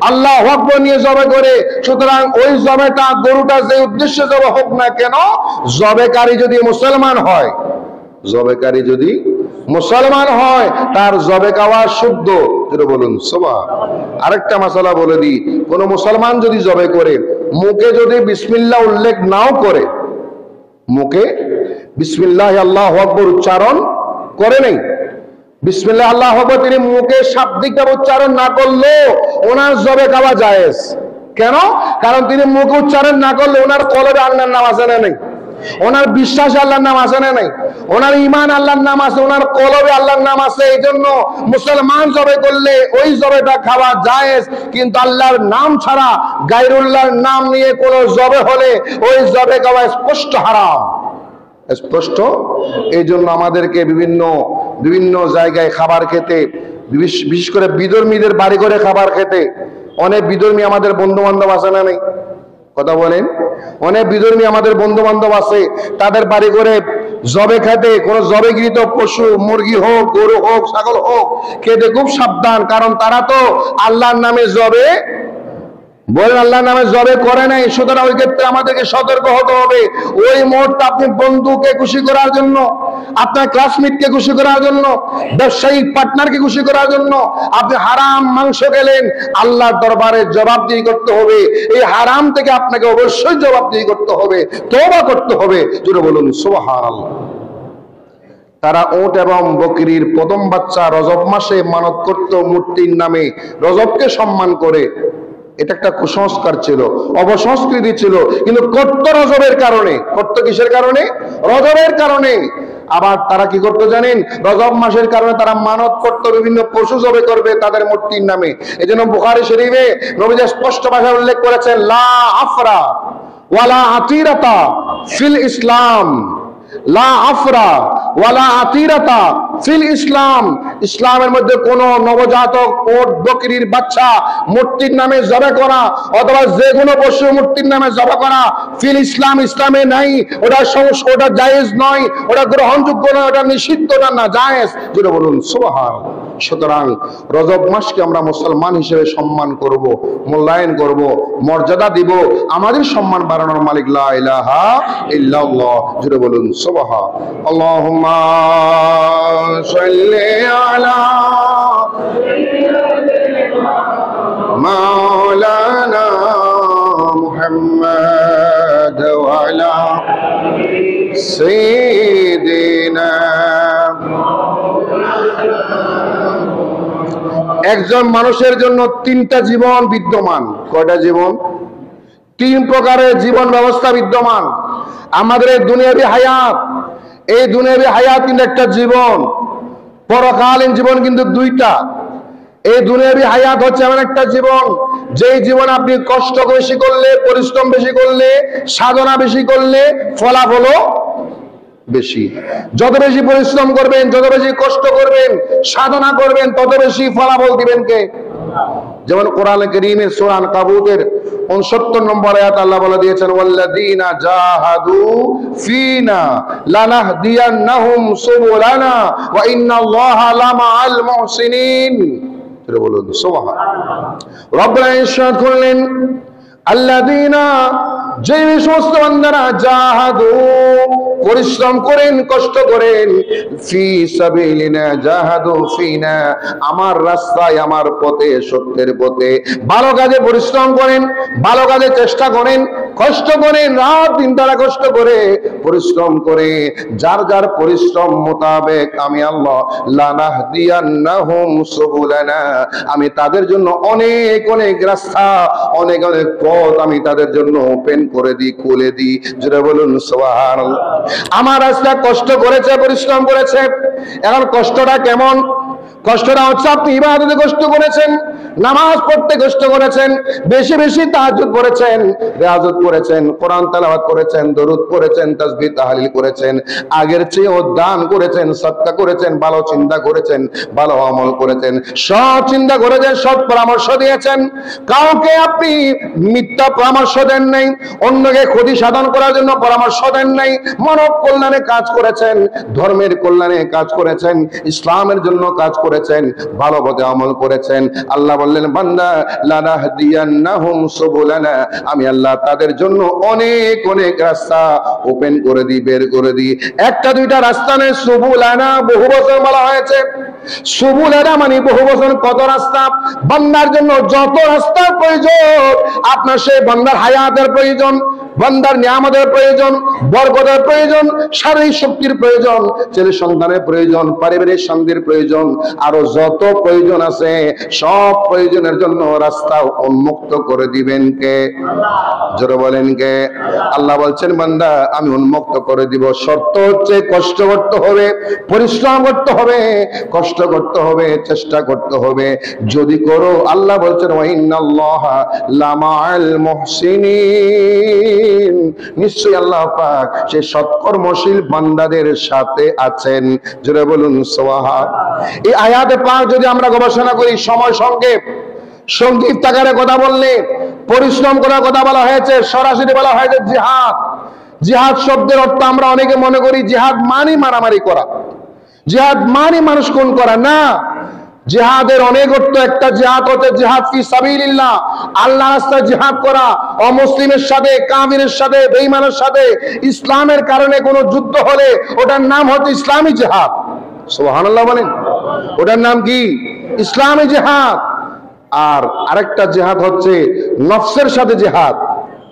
আল্লাহু আকবার নিয়ে জবে করে। সুতরাং ওই জবেটা, গরুটা যে উদ্দেশ্যে জবে হোক না কেন, জবেকারী যদি মুসলমান হয়, জবেকারী যদি মুসলমান হয়, তার জবে খাওয়া শুদ্ধ। যেটা বলুন সুবহানাল্লাহ। আরেকটা মাসালা বলে দিই, কোন মুসলমান যদি জবে করে, মুখে যদি বিসমিল্লাহ উল্লেখ নাও করে, মুখে বিসমিল্লাহ আল্লাহু আকবার উচ্চারণ করে নেই, বিসমিল্লাহ আল্লাহু আকবার তিনি মুখে শাব্দিকভাবে উচ্চারণ না করলেও ওনার জবে খাওয়া জায়েজ। কেন? কারণ তিনি মুখে উচ্চারণ না করলে ওনার কলবে আল্লাহর নাম আছে না নেই? ওনার বিশ্বাসে আল্লাহর নাম আছে না নাই? ওনার ঈমান আল্লাহর নাম আছে, ওনার কলবে আল্লাহর নাম আছে। এই জন্য মুসলমান জবে করলে ওই জবেটা খাওয়া জায়েজ, কিন্তু আল্লাহর নাম ছাড়া গায়রুল্লাহর নাম নিয়ে কোন জবে হলে ওই জবে খাওয়া স্পষ্ট হারাম, স্পষ্ট। এই জন্য আমাদেরকে বিভিন্ন বিভিন্ন জায়গায় খাবার খেতে, বিশেষ করে বিধর্মীদের বাড়ি করে খাবার খেতে, অনেক বিধর্মী আমাদের বন্ধু বান্ধব আছে না নেই? কথা বলেন। অনেক বিধর্মী আমাদের বন্ধু বান্ধব আছে, তাদের বাড়ি করে জবে খেতে, কোন জবেকৃত পশু, মুরগি হোক, গরু হোক, ছাগল হোক, খেতে খুব সাবধান। কারণ তারা তো আল্লাহর নামে জবে বলেন, আল্লাহর নামে জবে করে নাই। সুতরাং ওই ক্ষেত্রে আমাদেরকে সতর্ক হতে হবে। ওই মুহূর্তে আপনি বন্ধুকে খুশি করার জন্য, আপনার ক্লাসমেটকে খুশি করার জন্য, ব্যবসায়িক পার্টনারকে খুশি করার জন্য আপনি হারাম মাংস খেলেন, আল্লাহর দরবারে জবাবদিহি করতে হবে। এই হারাম থেকে আপনাকে অবশ্যই জবাবদিহি করতে হবে, তওবা করতে হবে। জোরে বলুন সুবহানাল্লাহ। তারা উট এবং বকরির প্রথম বাচ্চা রজব মাসে মানত করত মূর্তির নামে, রজবকে সম্মান করে। এটা একটা কুসংস্কার ছিল, অবসংস্কৃতি ছিল, কিন্তু করত রজবের কারণে। করত কিসের কারণে? রজবের কারণে। আবার তারা কি করতো জানেন? রজব মাসের কারণে তারা মানত করতো, বিভিন্ন পশু জবে করবে তাদের মূর্তির নামে। এই জন্য বুখারী শরীফে নবীজি স্পষ্ট ভাষায় উল্লেখ করেছেন, লা আফরা ওয়ালা আতিরাতা ফিল ইসলাম, লা আফরা ওয়ালা আতিরাতা ফিল ইসলাম। ইসলামের মধ্যে কোন নবজাতক ওট বকরির বাচ্চা মূর্তির নামে জবে করা অথবা যে কোনো পশু মূর্তির নামে জবে করা ফিল ইসলাম, ইসলামে নাই। ওটা ওটা জায়েজ নয়, ওটা গ্রহণযোগ্য নয়, ওটা নিষিদ্ধ, না জায়েজ। যেটা বলুন সুবহানাল্লাহ। সুতরাং রজব মাসকে আমরা মুসলমান হিসেবে সম্মান করব, মূল্যায়ন করব, মর্যাদা দিব। আমাদের সম্মান বাড়ানোর মালিক লা ইলাহা ইল্লাল্লাহ। যেটা বলুন সুবহান। আল্লাহুম্মা সাল্লি আলা মাওলানা মুহাম্মদ ওয়া আলা সাইয়্যিদিনা। একজন মানুষের জন্য তিনটা জীবন বিদ্যমান। কয়টা জীবন? তিন প্রকারের জীবন ব্যবস্থা বিদ্যমান। আমাদের এই দুনিয়াবি হায়াত, এই দুনিয়াবি হায়াত কিন্তু একটা জীবন, পরকালীন জীবন কিন্তু দুইটা। এই দুনিয়াবি হায়াত হচ্ছে এমন একটা জীবন, যেই জীবন আপনি কষ্ট বেশি করলে, পরিশ্রম বেশি করলে, সাধনা বেশি করলে ফলাফলও বেশি। যত বেশি পরিশ্রম করবেন, যত বেশি কষ্ট করবেন, সাধনা করবেন, তত বেশি ফলাফল দিবেন কে? যেমন কোরআনে কারীমের সূরা আনকাবুতের 69 নম্বর আয়াত আল্লাহ বলে দিয়েছেন, ওয়াল্লাযীনা জাহাদু ফিনা লানাহদিয়ান্নাহুম সুবুলানা ওয়া ইন্নাল্লাহা লামাআল মুহসিনিন। এটা বলুন সুবহানাল্লাহ। রব্বুল ইরশাদ করলেন, আল্লাযীনা, যে সমস্ত বান্দারা জাহাদু পরিশ্রম করেন, কষ্ট করেন, ফি সাবিলিনা জাহাদু ফিনা, আমার রাস্তায়, আমার পথে, সত্যের পথে ভালো কাজে পরিশ্রম করেন, ভালো কাজে চেষ্টা করেন, কষ্ট করেন, রাত দিন তারা কষ্ট করে পরিশ্রম করে, যার যার পরিশ্রম মোতাবেক আমি আল্লাহ লানাহদিয়ান্নাহুম সুবুলানা, আমি তাদের জন্য অনেক অনেক রাস্তা, অনেক অনেক পথ আমি তাদের জন্য ওপেন করে দিই, খুলে দিই। যেটা বলুন সুবহানাল্লাহ। আমার রাস্তা কষ্ট করেছে, পরিশ্রম করেছে। এখন কষ্টটা কেমন? কষ্টটা হচ্ছে আপনি ইবাদতে কষ্ট করেছেন, নামাজ পড়তে কষ্ট করেছেন, বেশি বেশি তাহাজ্জুদ পড়েছেন, রিয়াজত করেছেন, কোরআন তেলাওয়াত করেছেন, দরুদ পড়েছেন, তাসবিহ তাহলিল করেছেন, আগের চেয়েও দান করেছেন, সদকা করেছেন, ভালো চিন্তা করেছেন, ভালো আমল করেছেন, সৎ চিন্তা করেছেন, সৎ পরামর্শ দিয়েছেন। কাউকে আপনি মিথ্যা পরামর্শ দেন নাই, অন্যকে ক্ষতি সাধন করার জন্য পরামর্শ দেন নাই, মানব কল্যাণে কাজ করেছেন, ধর্মের কল্যাণে কাজ করেছেন, ইসলামের জন্য কাজ করেছেন, ভালো পথে আমল করেছেন। আল্লাহ বললেন, বান্দা লানাহদিয়ান্নাহুম সুবুলানা, আমি আল্লাহ তাদের জন্য অনেক অনেক রাস্তা ওপেন করে দিই, বের করে দিই। একটা দুইটা রাস্তা নয়, সুবুলানা বহু বছর বলা হয়েছে। সুবুলানা মানে বহু বছর। কত রাস্তা? বান্দার জন্য যত রাস্তার প্রয়োজন, আপনার সেই বান্দার হায়াতের প্রয়োজন, বান্দার নিয়ামতের প্রয়োজন, বরকতের প্রয়োজন, শারীরিক শক্তির প্রয়োজন, ছেলে সন্তানের প্রয়োজন, পারিবারিক শান্তির প্রয়োজন, আরো যত প্রয়োজন আছে সব প্রয়োজনের জন্য রাস্তা উন্মুক্ত করে দিবেন কে? জোরে বলেন কে? আল্লাহ বলছেন বান্দা আমি উন্মুক্ত করে দিব, শর্ত হচ্ছে কষ্ট করতে হবে, পরিশ্রম করতে হবে, কষ্ট করতে হবে, চেষ্টা করতে হবে। যদি করো আল্লাহ বলছেন ওয়া ইন্নাল্লাহা লামাআল মুহসিনিন, নিশ্চয়ই আল্লাহ পাক সে সৎকর্মশীল বান্দাদের সাথে আছেন। জোরে বলুন সুবহান। এই আয়াতে পাক যদি আমরা গবেষণা করি, সময় সংক্ষিপ্ত আকারে কথা বললে পরিশ্রম করার কথা বলা হয়েছে, সরাসরি বলা হয়েছে জিহাদ। জিহাদ শব্দের অর্থ আমরা অনেকে মনে করি জিহাদ মানে মারামারি করা, জিহাদ মানে মানুষ খুন করা। না, জিহাদের অনেক অর্থ। একটা জিহাদ হচ্ছে জিহাদ ফি সাবিলিল্লাহ, আল্লাহর রাস্তায় জিহাদ করা, অমুসলিমের সাথে, কাফিরের সাথে, বেঈমানের সাথে ইসলামের কারণে কোনো যুদ্ধ হলে ওটার নাম হচ্ছে ইসলামী জিহাদ। সুবহানাল্লাহ বলেন। ওটার নাম কি? ইসলামী জিহাদ। আর আরেকটা জিহাদ হচ্ছে নফসের সাথে জিহাদ।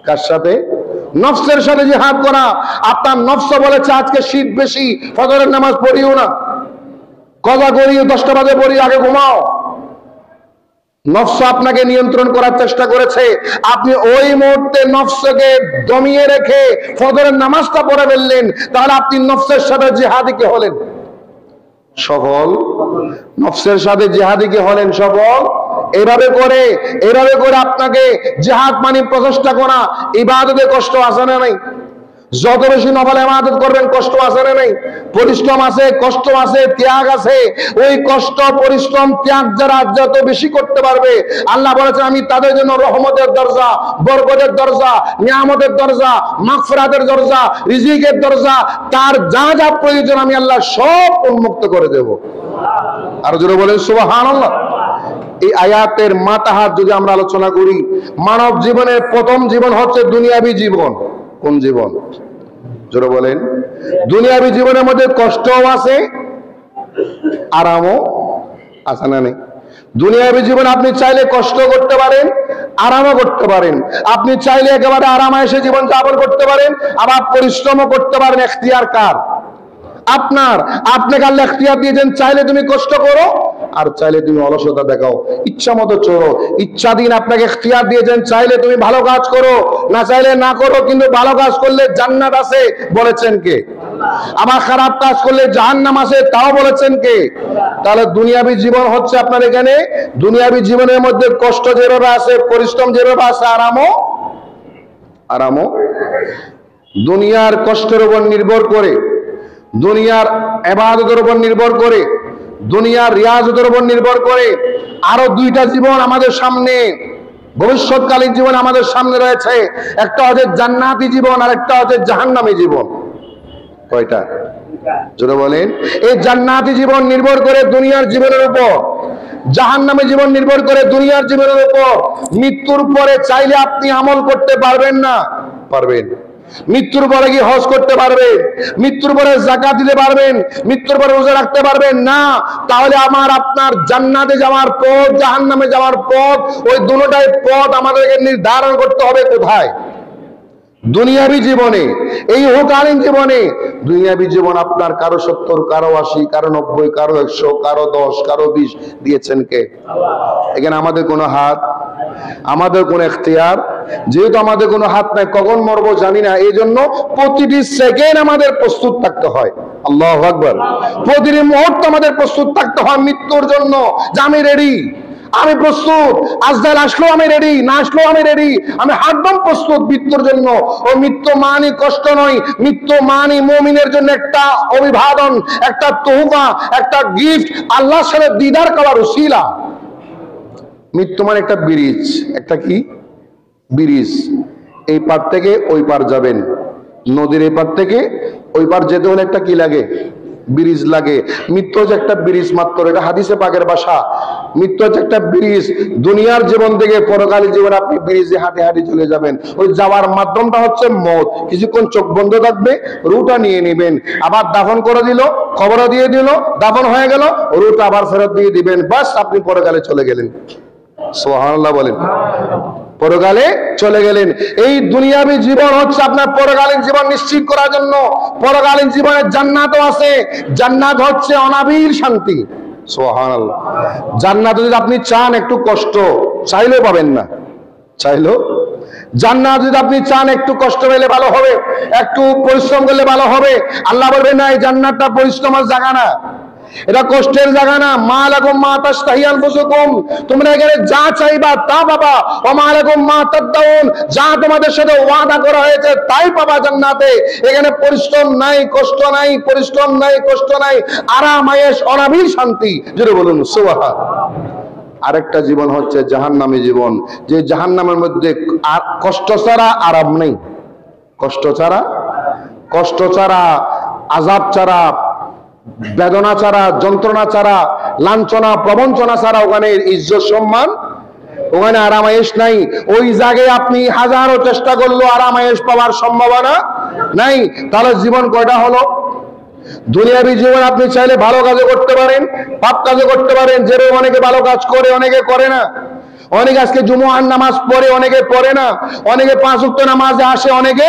কার সাথে? নফসের সাথে জিহাদ করা। আপনার নফস বলেছে আজকে শীত বেশি, ফজরের নামাজ পড়িও না, কজা করিও, 10টা বাজে পড়ি, আগে ঘুমাও। নফস আপনাকে নিয়ন্ত্রণ করার চেষ্টা করেছে, আপনি ওই মুহূর্তে নফসকে দমিয়ে রেখে ফজরের নামাজটা পড়ে ফেললেন, তাহলে আপনি নফসের সাথে জিহাদি কে হলেন? সফল। নফসের সাথে জিহাদি কে হলেন? সফল। এভাবে করে আপনাকে জিহাদ মানে প্রচেষ্টা করা। ইবাদতে কষ্ট আছে না নাই? যত বেশি নফল ইবাদত করবেন কষ্ট আছে না নাই? পরিশ্রম আছে, কষ্ট আছে, ত্যাগ আছে। ওই কষ্ট, পরিশ্রম, ত্যাগ যারা যত বেশি করতে পারবে আল্লাহ বলেছেন আমি তাদের জন্য রহমতের দরজা, বরকতের দরজা, নিয়ামতের দরজা, মাগফিরাতের দরজা, রিজিকের দরজা, তার যা যা প্রয়োজন আমি আল্লাহ সব উন্মুক্ত করে দেব। আর জোরে বলেন সুবহানাল্লাহ। এই আয়াতের মাতাহাত যদি আমরা আলোচনা করি, মানব জীবনের প্রথম জীবন হচ্ছে দুনিয়াবী জীবন। কোন জীবন? জোরে বলেন। দুনিয়াবী জীবনের মধ্যে কষ্টও আছে, আরামও আছে না নেই? দুনিয়াবী জীবন আপনি চাইলে কষ্ট করতে পারেন, আরামও করতে পারেন। আপনি চাইলে একেবারে আরামায়েশে জীবন যাপন করতে পারেন, আবার পরিশ্রমও করতে পারেন। এখতিয়ার কার? আপনার। আপনাকে আল্লাহ এখতিয়ার দিয়েছেন, চাইলে তুমি কষ্ট করো, আর চাইলে তুমি অলসতা দেখাও, ইচ্ছা মতো চলো। ইচ্ছাধীন আপনাকে এখতিয়ার দিয়েছেন, চাইলে তুমি ভালো কাজ করো, না চাইলে না করো, কিন্তু ভালো কাজ করলে জান্নাত আছে বলেছেন কে? আবার খারাপ কাজ করলে জাহান্নাম আছে, তাও বলেছেন কে? তাহলে দুনিয়াবী জীবন হচ্ছে আপনার এখানে, দুনিয়াবী জীবনের মধ্যে কষ্ট যেভাবে আছে, পরিশ্রম যেভাবে আছে, আরামও দুনিয়ার কষ্টের উপর নির্ভর করে, দুনিয়ার ইবাদতের উপর নির্ভর করে, দুনিয়ার রিয়াজতের উপর নির্ভর করে আরো দুইটা জীবন আমাদের সামনে, ভবিষ্যৎকালীন জীবন আমাদের সামনে রয়েছে। একটা হচ্ছে জান্নাতি জীবন, আর একটা হচ্ছে জাহান্নামী জীবন। কয়টা? জোরে বলেন। এই জান্নাতি জীবন নির্ভর করে দুনিয়ার জীবনের উপর, জাহান্নামী জীবন নির্ভর করে দুনিয়ার জীবনের উপর। মৃত্যুর পরে চাইলে আপনি আমল করতে পারবেন না? পারবেন। মৃত্যুর পরে কি হজ করতে পারবেন? মৃত্যুর পরে যাকাত দিতে পারবেন? মৃত্যুর পরে রোজা রাখতে পারবেন না? তাহলে আমার আপনার জান্নাতে যাওয়ার পথ, জাহান্নামে যাওয়ার পথ, ওই দুটোটাই পথ আমাদেরকে নির্ধারণ করতে হবে। কোথায়? দুনিয়াবী জীবনে, এই ইহকালীন জীবনে। দুনিয়াবী জীবন আপনার কারো 70, কারো 80, কারো 90, কারো 100, কারো 10, কারো 20 দিয়েছেন কে? এখানে আমাদের কোনো হাত, আমাদের কোনো এখতিয়ার, যেহেতু আমাদের কোনো হাত নাই, কখন মরবো জানি না, এই জন্য প্রতিটি সেকেন্ড আমাদের প্রস্তুত থাকতে হয়। আল্লাহু আকবার। প্রতিটি মুহূর্ত আমাদের প্রস্তুত থাকতে হয় মৃত্যুর জন্য, যে আমি রেডি, আমি প্রস্তুত, আজরাইল আসলেও আমি রেডি, না আসলেও আমি রেডি, আমি একদম প্রস্তুত মৃত্যুর জন্য। ও মৃত্যু মানি কষ্ট নয়, মৃত্যু মানি মুমিনের জন্য একটা অভিবাদন, একটা তোহফা, একটা গিফট, আল্লাহর সাথে দিদার করার উসিলা। মৃত্যু মানে একটা ব্রিজ। একটা কি? ব্রিজ। এই পার থেকে ওই পার যাবেন, নদীর এই পার থেকে ওই পার যেতে হলে একটা কি লাগে? ব্রিজ লাগে। মৃত্যু হচ্ছে একটা ব্রিজ মাত্র, এটা হাদিসে পাকের ভাষা। মৃত্যু হচ্ছে একটা ব্রিজ। দুনিয়ার জীবন থেকে পরকালীন জীবন আপনি ব্রিজে হাঁটে হাঁটে চলে যাবেন। ওই যাওয়ার মাধ্যমটা হচ্ছে মওত। কিছুক্ষণ চোখ বন্ধ থাকবে, রুটা নিয়ে নেবেন, আবার দাফন করে দিল, খবর দিয়ে দিল, দাফন হয়ে গেল, রুটা আবার ফেরত দিয়ে দিবেন, বাস আপনি পরকালে চলে গেলেন। সুবহানাল্লাহ বলেন। পরকালে চলে গেলেন। এই দুনিয়াবী জীবন হচ্ছে আপনার পরকালীন জীবন নিশ্চিত করার জন্য। পরকালীন জীবনের জান্নাতও আছে। জান্নাত হচ্ছে অনাবিল শান্তি। সুবহানাল্লাহ। জান্নাত যদি আপনি চান, একটু কষ্ট চাইলেও পাবেন না, চাইলেও। জান্নাত যদি আপনি চান, একটু কষ্ট পেলে ভালো হবে, একটু পরিশ্রম করলে ভালো হবে। আল্লাহ বলবেন না, এই জান্নাতটা পরিশ্রমের জায়গা না, এটা কষ্টের জায়গা না। মা লাকুম মা তাশতাহি আনফুসুকুম, তোমরা এখানে যা চাইবা তা পাবা। ওয়া মা লাকুম মা তাদউন, যা তোমাদের সাথে ওয়াদা করা হয়েছে তাই পাবা জান্নাতে। এখানে পরিশ্রম নাই, কষ্ট নাই, পরিশ্রম নাই, কষ্ট নাই, আরাম আয়েশ, অনাবিল শান্তি। জোরে বলুন সুবহান। আরেকটা জীবন হচ্ছে জাহান্নামী জীবন, যে জাহান্নামের মধ্যে কষ্ট ছাড়া আরাম নেই। কষ্ট ছাড়া, আযাব ছাড়া, বেদনা ছাড়া, যন্ত্রণা ছাড়া, লাঞ্ছনা প্রবঞ্চনা ছাড়া ওখানে ইজ্জত সম্মান, ওখানে আরাম আয়েশ নাই। ওই জায়গায় আপনি হাজারো চেষ্টা করলেও আরাম আয়েশ পাওয়ার সম্ভাবনা নাই। তাহলে জীবন কয়টা হলো? দুনিয়াবী জীবন আপনি চাইলে ভালো কাজও করতে পারেন, পাপ কাজও করতে পারেন। যেরকম অনেকে ভালো কাজ করে, অনেকে করে না। অনেকে আজকে জুমুআর নামাজ পড়ে, অনেকে পড়ে না। অনেকে 5 ওয়াক্ত নামাজে আসে, অনেকে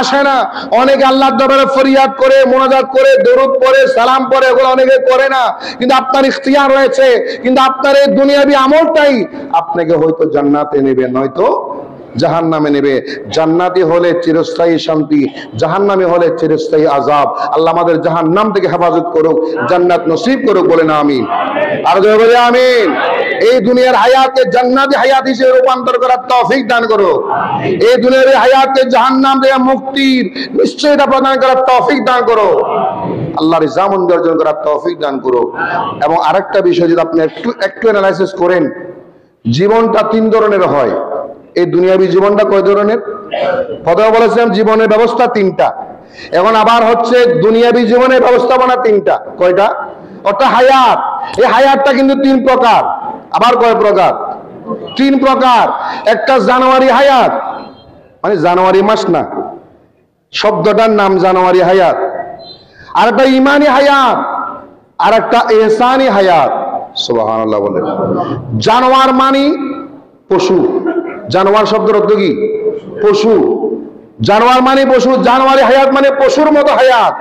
আসে না। অনেকে আল্লাহর দরবারে ফরিয়াদ করে, মুনাজাত করে, দরুদ পড়ে, সালাম পড়ে, এগুলো অনেকে করে না। কিন্তু আপনার ইখতিয়ার রয়েছে। কিন্তু আপনার এই দুনিয়াবী আমলটাই আপনাকে হয়তো জান্নাতে নেবে, নয়তো জাহান্নামে নেবে। জান্নাতি হলে চিরস্থায়ী শান্তি, জাহান্নামী হলে চিরস্থায়ী আযাব। আল্লাহ আমাদের জাহান্নাম থেকে হেফাজত করুক, জান্নাত নসিব করুক, বলেন আমিন। আর জোরে বলে আমিন। এই দুনিয়ার হায়াতকে জান্নাতি হায়াত হিসেবে রূপান্তর করার তৌফিক দান করুক। এই দুনিয়ার হায়াতকে জাহান্নাম থেকে মুক্তির নিশ্চয়তা প্রদান করার তৌফিক দান করুক। আল্লাহর জামন অর্জন করার তৌফিক দান করুক। এবং আরেকটা বিষয় যদি আপনি একটু অ্যানালাইসিস করেন, জীবনটা 3 ধরনের হয়। এই দুনিয়াবী জীবনটা কয় ধরনের? প্রথমে বলেছিলাম জীবনের ব্যবস্থা 3টা। এখন আবার হচ্ছে দুনিয়াবী জীবনের ব্যবস্থাপনা 3টা। কয়টা? অর্থাৎ হায়াত। এই হায়াতটা কিন্তু 3 প্রকার। আবার কয় প্রকার? 3 প্রকার। একটা জানুয়ারি হায়াত, মানে জানুয়ারি মাস না, শব্দটার নাম জানুয়ারি হায়াত। আর একটা ইমানি হায়াত, আর একটা ইহসানি হায়াত। সুবহানাল্লাহ বলে। জানোয়ার মানে পশু। জানোয়ার শব্দের অর্থ কি? পশু। জানোয়ার মানে পশু। জানোয়ারি হায়াত মানে পশুর মতো হায়াত,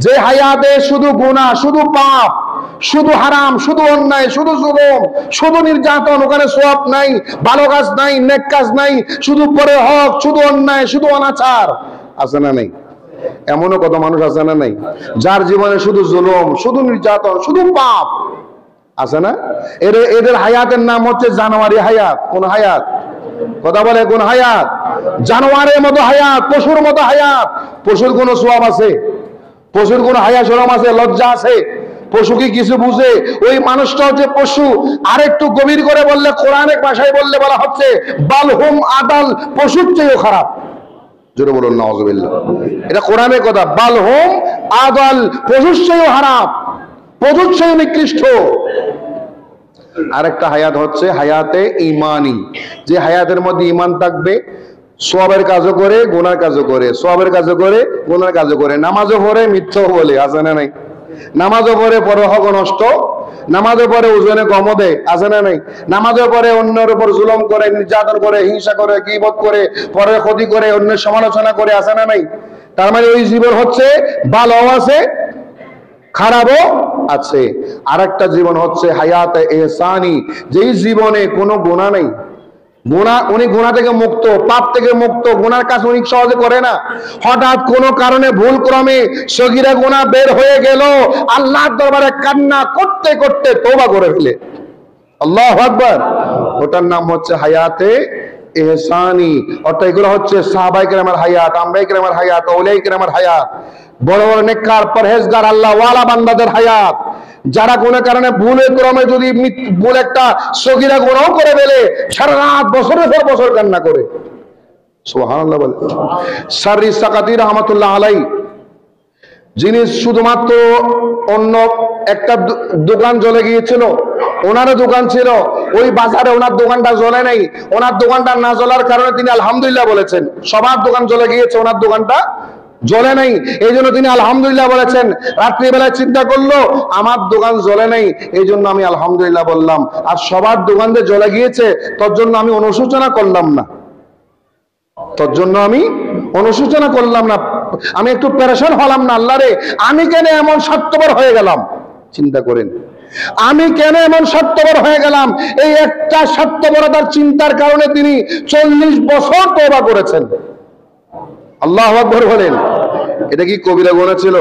যে হায়াতে শুধু গুনাহ, শুধু পাপ, শুধু হারাম, শুধু অন্যায়, শুধু জুলুম, শুধু নির্যাতন। ওখানে সওয়াব নাই, ভালো কাজ নাই, নেক কাজ নাই, শুধু পরে হক, শুধু অন্যায়, শুধু অনাচার। আছে না নাই? এমনও কত মানুষ আছে না নাই, যার জীবনে শুধু জুলুম, শুধু নির্যাতন, শুধু পাপ। আছে না? এদের হায়াতের নাম হচ্ছে জানোয়ারি হায়াত। কোন হায়াত? কথা বলে, কোন হায়াত? জানোয়ারের মতো হায়াত, পশুর মতো হায়াত। পশুর কোন সওয়াব আছে? পশুর কোন হায়া শরম আছে? লজ্জা আছে? পশু কি কিছু বুঝে? ওই মানুষটা হচ্ছে পশু। আর একটু গভীর করে বললে, কোরআনের ভাষায় বললে বলা হচ্ছে বালহুম আদাল, পশুর চেয়েও খারাপ। জোরে বলুন নাউযুবিল্লাহ। এটা কোরআনের কথা। বালহুম আদাল, পশুর চেয়েও খারাপ, পশুর চেয়েও নিকৃষ্ট। আরেকটা হায়াত হচ্ছে হায়াতে ইমানি, যে হায়াতের মধ্যে ইমান থাকবে, সওয়াবের কাজও করে, গুনার কাজও করে, সওয়াবের কাজও করে, গুনার কাজও করে, নামাজও পড়ে, মিথ্যাও বলে। আছে না নাই? নামাজও পড়ে, পরে হক নষ্ট, নামাজও পড়ে, ওজনে কমও দেয়। আছে না নাই? নামাজও পড়ে, অন্যের উপর জুলুম করে, নির্যাতন করে, হিংসা করে, গীবত করে, পরের ক্ষতি করে, অন্যের সমালোচনা করে। আছে না নাই? তার মানে ওই জীবন হচ্ছে ভালো আছে, খারাপও আছে। আরেকটা জীবন হচ্ছে হায়াতে ইহসানি, যেই জীবনে কোনো গুনাহ নেই। উনি গুনাহ থেকে মুক্ত, পাপ থেকে মুক্ত, গুনার কাজ উনি সহজে করে না। হঠাৎ কোনো কারণে ভুল ক্রমে সগীরা গুনাহ বের হয়ে গেল, আল্লাহর দরবারে কান্না করতে করতে তওবা করে ফেলে। আল্লাহু আকবার। ওটার নাম হচ্ছে হায়াতে ইহসানি। অর্থাৎ এগুলো হচ্ছে সাহাবায়ে কেরামের হায়াত, আম্বিয়ায়ে কেরামের হায়াত, আউলিয়ায়ে কেরামের হায়াত, বড় বড় নেককার পরহেজগার আল্লাহ ওয়ালা বান্দাদের হায়াত। যারা কোনো কারণে ভুলের ক্রমে যদি ভুল একটা সগীরা গুনাহ করে ফেলে, সারা রাত বছরের পর বছর কান্না করে। সুবহানাল্লাহ বলে। সাররি সাকাতি রাহমাতুল্লাহ আলাইহি, যিনি শুধুমাত্র অন্য একটা দোকান জ্বলে গিয়েছিল, ওনারও দোকান ছিল, ওই বাজারে ওনার দোকানটা জ্বলে নাই। ওনার দোকানটা না জ্বলার কারণে তিনি আলহামদুলিল্লাহ বলেছেন। সবার দোকান জ্বলে গিয়েছে, ওনার দোকানটা জ্বলে নাই, এই জন্য তিনি আলহামদুলিল্লাহ বলেছেন। রাত্রিবেলায় চিন্তা করলো আমার দোকান জ্বলে নাই, এই জন্য আমি আলহামদুলিল্লাহ বললাম। আর সবার দোকান যে জ্বলে গিয়েছে তোর জন্য আমি অনুশোচনা করলাম না, তোর জন্য আমি অনুশোচনা করলাম না, আমি একটু পেরেশান হলাম না। আল্লাহ রে, আমি কেন এমন স্বার্থপর হয়ে গেলাম? চিন্তা করেন, আমি কেন এমন স্বার্থপর হয়ে গেলাম? এই একটা স্বার্থপরতার চিন্তার কারণে তিনি 40 বছর তওবা করেছেন। আল্লাহু আকবার বলেন। এটা কি কবিরা গুনাহ ছিল?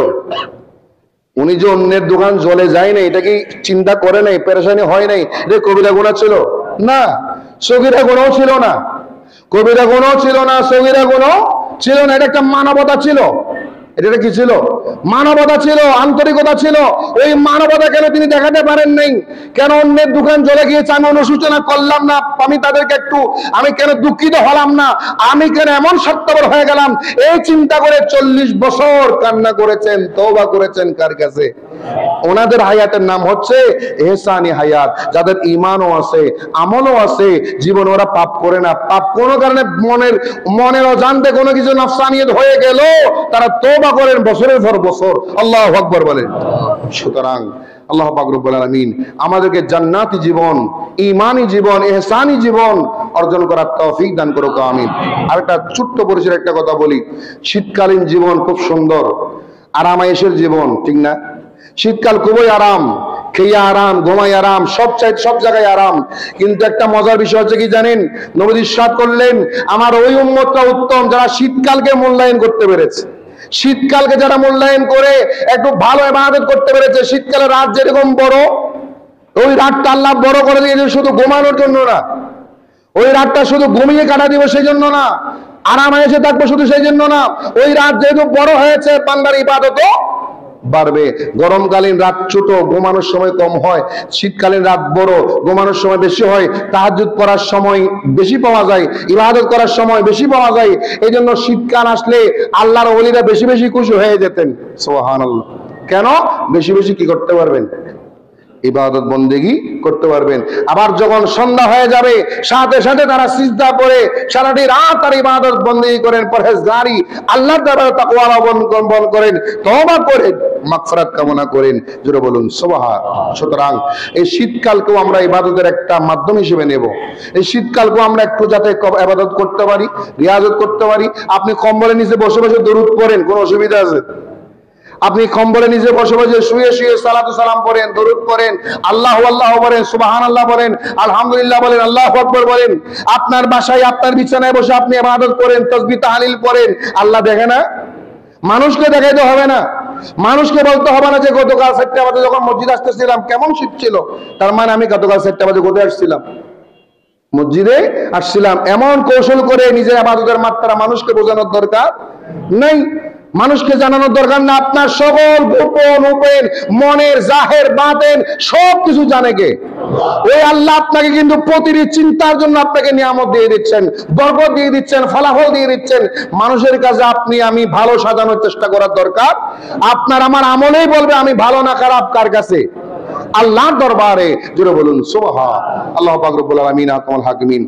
উনি যে অন্যের দোকান জ্বলে যায় না, এটা কি চিন্তা করে নাই, পেরেশানি হয় নাই? এটা কবিরা গুনাহ ছিল না, সগীরা গুনাহ ছিল না, কবিরা গুনাহ ছিল না, সগীরা গুনাহ ছিল না। এটা একটা মানবতা ছিল। এটা কি ছিল? মানবতা ছিল, আন্তরিকতা ছিল। ওই মানবতা কেন তিনি দেখাতে পারেন নাই? কেন অন্যের দোকান জ্বলে গিয়েছে আমি অনুশোচনা করলাম না, আমি তাদেরকে একটু, আমি কেন দুঃখিত হলাম না, আমি কেন এমন স্বার্থপর হয়ে গেলাম? এই চিন্তা করে 40 বছর কান্না করেছেন, তওবা করেছেন। কার কাছে? ওনাদের হায়াতের নাম হচ্ছে ইহসানি হায়াত, যাদের ঈমানও আছে, আমলও আছে, জীবন ওরা পাপ করে না। পাপ কোনো কারণে মনের অজান্তে কোনো কিছু নফসানিয়ত হয়ে গেল, তারা তওবা করেন বছরের পর বছর। আল্লাহু আকবার বলেন। সুতরাং আল্লাহ পাক রব্বুল আলামিন আমাদেরকে জান্নাতি জীবন, ঈমানি জীবন, ইহসানি জীবন অর্জন করার তৌফিক দান করুক, আমিন। আর একটা ছোট্ট পরিসর একটা কথা বলি, শীতকালীন জীবন খুব সুন্দর, আরামায়েশের জীবন, ঠিক না? শীতকাল খুবই আরাম, খেয়ে আরাম, ঘুমাই আরাম, সব জায়গায় আরাম। কিন্তু একটা মজার বিষয় হচ্ছে কি জানেন? নবী ইরশাদ করলেন, আমার ওই উম্মতটা উত্তম যারা শীতকালকে মূল্যায়ন করতে পেরেছে। শীতকালকে যারা মূল্যায়ন করে একটু ভালো ইবাদত করতে পেরেছে। শীতকালে রাত যেরকম বড়, ওই রাতটা আল্লাহ বড় করে দিয়েছে শুধু ঘুমানোর জন্য না, ওই রাতটা শুধু ঘুমিয়ে কাটা দিব সেই জন্য না, আরামে এসে থাকবো শুধু সেই জন্য না। ওই রাত যেহেতু বড় হয়েছে, বান্দার ইবাদতও বাড়বে। গরমকালীন রাত ছোট, ঘুমানোর সময় কম হয়, শীতকালীন রাত বড়, ঘুমানোর সময় বেশি হয়, তাহাজ্জুদ করার সময় বেশি পাওয়া যায়, ইবাদত করার সময় বেশি পাওয়া যায়। এই জন্য শীতকাল আসলে আল্লাহর ওলিরা বেশি বেশি খুশি হয়ে যেতেন। সুবহানাল্লাহ। কেন? বেশি বেশি কি করতে পারবেন? ইবাদত বন্দেগি করতে পারবেন। আবার যখন সন্ধ্যা হয়ে যাবে, সাথে সাথে তারা সিজদা করে সারাটি রাত তার ইবাদত বন্দেগি করেন, পরহেজগারি, আল্লাহর দরবারে তাকওয়া অবলম্বন করেন, তওবা করেন, মাগফিরাত কামনা করেন। জোরে বলুন সুবহান। সুতরাং এই শীতকালকেও আমরা ইবাদতের একটা মাধ্যম হিসেবে নেব। এই শীতকালকেও আমরা একটু যাতে ইবাদত করতে পারি, রিয়াজত করতে পারি। আপনি কম্বলের নিচে বসে বসে দরুদ পড়েন, কোনো অসুবিধা আছে? আপনি কম্বলে নিজে বসে বসে শুয়ে শুয়ে সালাতু সালাম পড়েন, দরুদ পড়েন, আল্লাহু আল্লাহ বলেন, সুবহানাল্লাহ বলেন, আলহামদুলিল্লাহ বলেন, আল্লাহু আকবার বলেন। আপনার বাসায় আপনার বিছানায় বসে আপনি ইবাদত করেন, তাসবিহ তাহলিল পড়েন। আল্লাহ দেখে না? মানুষকে দেখাইতে হবে না, মানুষকে বলতে হবে না যে গতকাল 4টা বাজে যখন মসজিদ আসতেছিলাম কেমন শীত ছিল, তার মানে আমি গতকাল 4টা বাজে কোথায় আসছিলাম? মসজিদে আসছিলাম। এমন কৌশল করে নিজের ইবাদতের মাত্রা মানুষকে বোঝানোর দরকার নাই, মানুষকে জানানোর দরকার না। আপনার সকল গোপন ওপেন, মনের জাহের বাতেন সব কিছু জানে কে? ওই আল্লাহ আপনাকে কিন্তু প্রতিটি চিন্তার জন্য আপনাকে নিয়ামত দিয়ে দিচ্ছেন, বরকত দিয়ে দিচ্ছেন, ফলাফল দিয়ে দিচ্ছেন। মানুষের কাছে আপনি আমি ভালো সাজানোর চেষ্টা করার দরকার। আপনার আমার আমলেই বলবে আমি ভালো না খারাপ। কার কাছে? আল্লাহর দরবারে। জোরে বলুন সুবহান। আল্লাহ পাক রব্বুল আলামিন আহকামুল হাকিমিন।